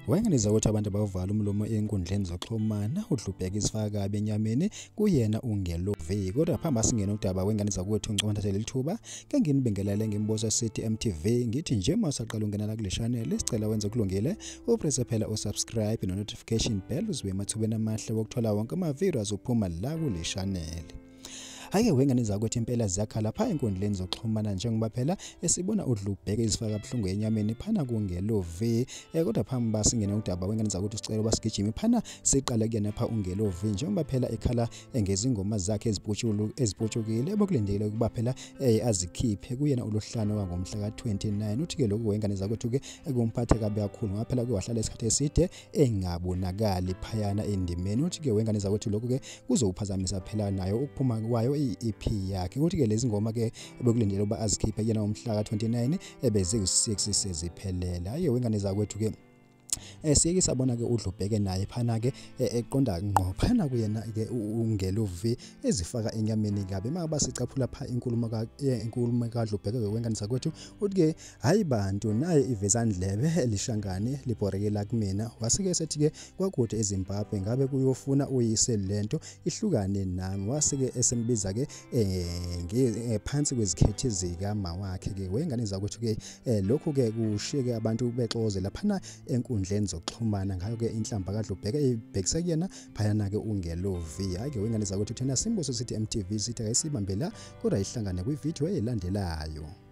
Wenganiza ukuthi abantu abavala umlomo enkundleni zokuxhumana uDlubheke isifaka kabi enyameni kuyena uNgelo V. Kodwa phambi asingena udaba wenganiza ukuthi ngicomanthathele lithuba ke nginibingelele ngimbuzo sithi MTV ngithi nje masaqala ungena la kule channel sicela wenze kulungile upress phela usubscribe no notification bell uzibe emathubeni amahle wokuthola wonke ama videos uphuma la kule channel. Ake wenganiza ukuthi impela ziyakhala pha enkundleni zokuxhumana njengoba phela esibona uDlubheke izifaka kabuhlungu enyameni phana kuNgelo V. Kodwa phambi basingena udaba wenganiza ukuthi sicela basigijime phana siqale kuyena pha uNgelo V njengoba phela ekhala engeza ingoma zakhe eziputshukile ebokulindele ukuba phela azikhiphe kuyena uLuhlano wangomhla ka29. Uthi ke lokhu wenganiza ukuthi ke ekumphathe kabi kakhulu ngoba phela kuwahlala isikhathi eside engabonakali phayana endimeni. Uthi ke wenganiza ukuthi lokhu ke kuzowuphazamisa phela nayo ukuphuma kwayo EP yakhe. Ukuthi ke lezi ngoma ke bekulindele ukuba azikhiphe yena umhla ka29 ebeziku6 seziphelele. Hayi wenganiza kwethu ke siyeke sabona ke uDlubheke naye phana ke eqonda ngqo phana kuyena ke uNgelo V ezifaka enyameni kabe maka sicaphula pha inkulumo kaDlubheke wenganisa kwethu uthi ke hayi bantu naye ivezandlebe elishangane libhorekela kumina wasike sethi ke kwakude eZimbabwe ngabe kuyofuna uyise lento ihlukane nami wasike esembiza ke phansi kwezikhethi zika mawakhe ke wenganiza kwethu ke lokhu ke kushiyeke abantu bexozela phana enkundleni zokuxhumana ngayo ke inhlamba kaDlubheke ebhekise kuyena phayana ke uNgelo V. Hayi ke wenganiza ukuthi thina simbuso sithi MTV sithi ayisibambela kodwa ihlangane kwivideo elandelayo.